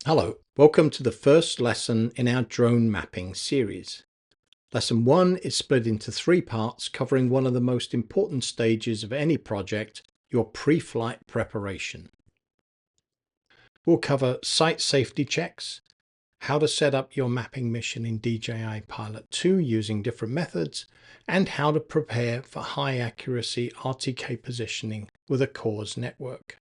Hello, welcome to the first lesson in our drone mapping series. Lesson 1 is split into 3 parts covering one of the most important stages of any project, your pre-flight preparation. We'll cover site safety checks, how to set up your mapping mission in DJI Pilot 2 using different methods, and how to prepare for high accuracy RTK positioning with a CORS network.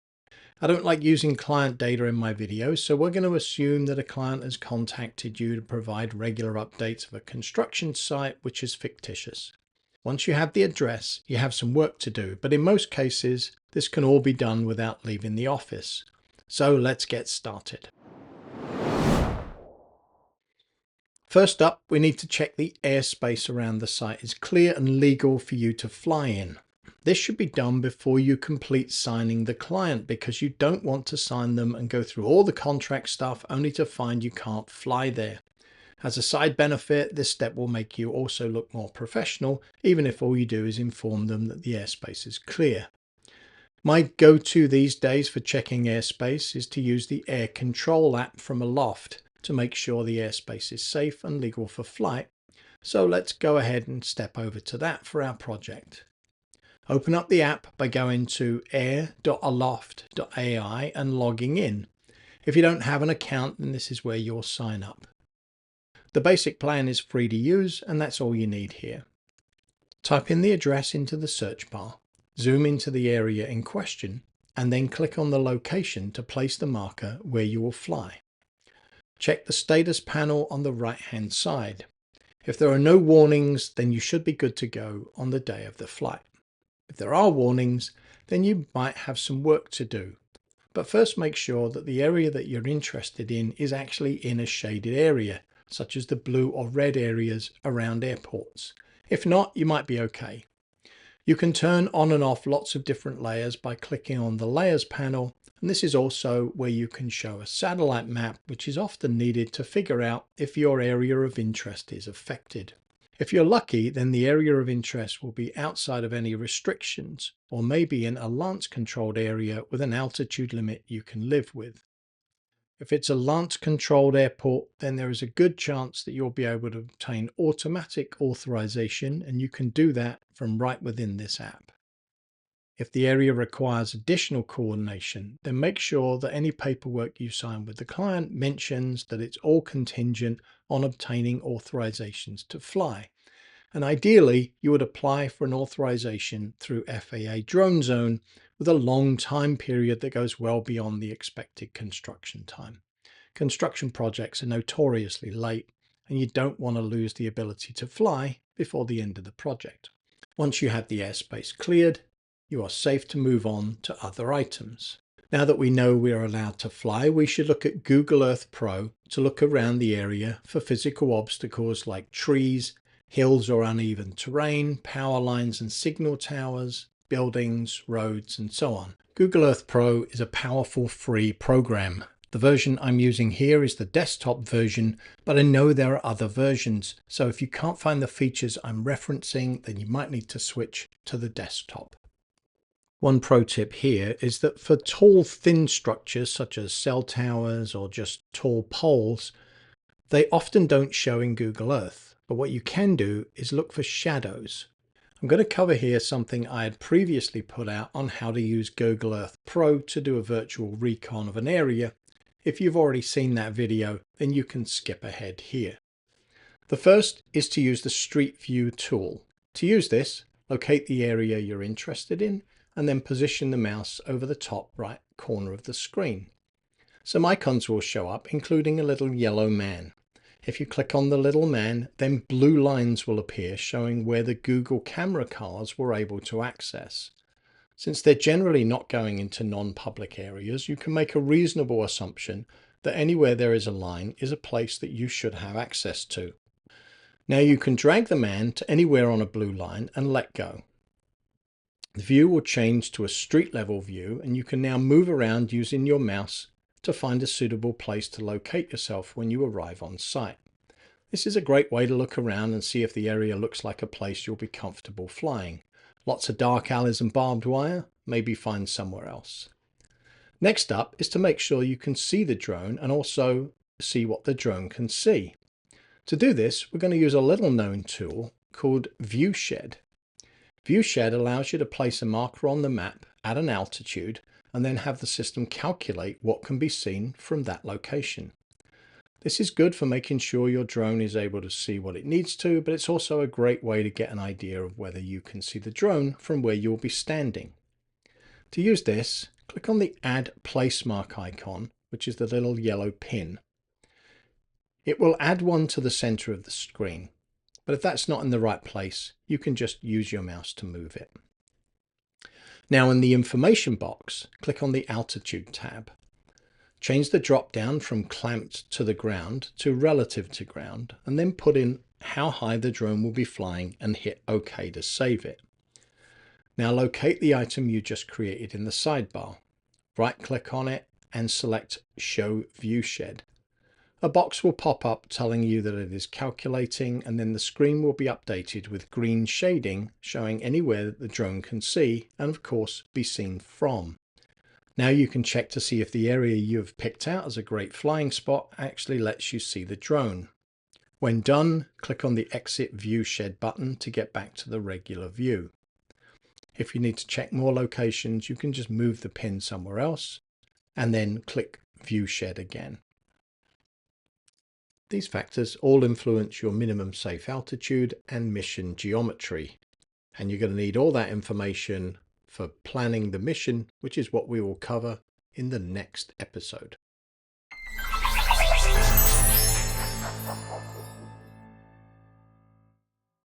I don't like using client data in my videos, so we're going to assume that a client has contacted you to provide regular updates of a construction site, which is fictitious. Once you have the address, you have some work to do, but in most cases, this can all be done without leaving the office. So let's get started. First up, we need to check the airspace around the site is clear and legal for you to fly in. This should be done before you complete signing the client because you don't want to sign them and go through all the contract stuff only to find you can't fly there. As a side benefit, this step will make you also look more professional, even if all you do is inform them that the airspace is clear. My go-to these days for checking airspace is to use the Air Control app from Aloft to make sure the airspace is safe and legal for flight. So let's go ahead and step over to that for our project. Open up the app by going to air.aloft.ai and logging in. If you don't have an account, then this is where you'll sign up. The basic plan is free to use, and that's all you need here. Type in the address into the search bar, zoom into the area in question, and then click on the location to place the marker where you will fly. Check the status panel on the right-hand side. If there are no warnings, then you should be good to go on the day of the flight. If there are warnings, then you might have some work to do. But first make sure that the area that you're interested in is actually in a shaded area, such as the blue or red areas around airports. If not, you might be okay. You can turn on and off lots of different layers by clicking on the Layers panel, and this is also where you can show a satellite map, which is often needed to figure out if your area of interest is affected. If you're lucky, then the area of interest will be outside of any restrictions, or maybe in a launch-controlled area with an altitude limit you can live with. If it's a launch-controlled airport, then there is a good chance that you'll be able to obtain automatic authorization, and you can do that from right within this app. If the area requires additional coordination, then make sure that any paperwork you sign with the client mentions that it's all contingent on obtaining authorizations to fly. And ideally, you would apply for an authorization through FAA Drone Zone with a long time period that goes well beyond the expected construction time. Construction projects are notoriously late, and you don't want to lose the ability to fly before the end of the project. Once you have the airspace cleared, you are safe to move on to other items. Now that we know we are allowed to fly, we should look at Google Earth Pro to look around the area for physical obstacles like trees, hills or uneven terrain, power lines and signal towers, buildings, roads, and so on. Google Earth Pro is a powerful free program. The version I'm using here is the desktop version, but I know there are other versions, so if you can't find the features I'm referencing, then you might need to switch to the desktop. One pro tip here is that for tall, thin structures such as cell towers or just tall poles, they often don't show in Google Earth. But what you can do is look for shadows. I'm going to cover here something I had previously put out on how to use Google Earth Pro to do a virtual recon of an area. If you've already seen that video, then you can skip ahead here. The first is to use the Street View tool. To use this, locate the area you're interested in and then position the mouse over the top right corner of the screen. Some icons will show up, including a little yellow man. If you click on the little man, then blue lines will appear showing where the Google camera cars were able to access. Since they're generally not going into non-public areas, you can make a reasonable assumption that anywhere there is a line is a place that you should have access to. Now you can drag the man to anywhere on a blue line and let go. The view will change to a street level view, and you can now move around using your mouse to find a suitable place to locate yourself when you arrive on site. This is a great way to look around and see if the area looks like a place you'll be comfortable flying. Lots of dark alleys and barbed wire, maybe find somewhere else. Next up is to make sure you can see the drone and also see what the drone can see. To do this, we're going to use a little known tool called ViewShed. ViewShed allows you to place a marker on the map at an altitude and then have the system calculate what can be seen from that location. This is good for making sure your drone is able to see what it needs to, but it's also a great way to get an idea of whether you can see the drone from where you'll be standing. To use this, click on the Add Place Mark icon, which is the little yellow pin. It will add one to the center of the screen, but if that's not in the right place, you can just use your mouse to move it. Now in the information box, click on the Altitude tab. Change the drop down from clamped to the ground to relative to ground, and then put in how high the drone will be flying and hit OK to save it. Now locate the item you just created in the sidebar. Right click on it and select Show ViewShed. A box will pop up telling you that it is calculating, and then the screen will be updated with green shading showing anywhere that the drone can see and of course be seen from. Now you can check to see if the area you have picked out as a great flying spot actually lets you see the drone. When done, click on the Exit ViewShed button to get back to the regular view. If you need to check more locations, you can just move the pin somewhere else and then click ViewShed again. These factors all influence your minimum safe altitude and mission geometry, and you're going to need all that information for planning the mission, which is what we will cover in the next episode.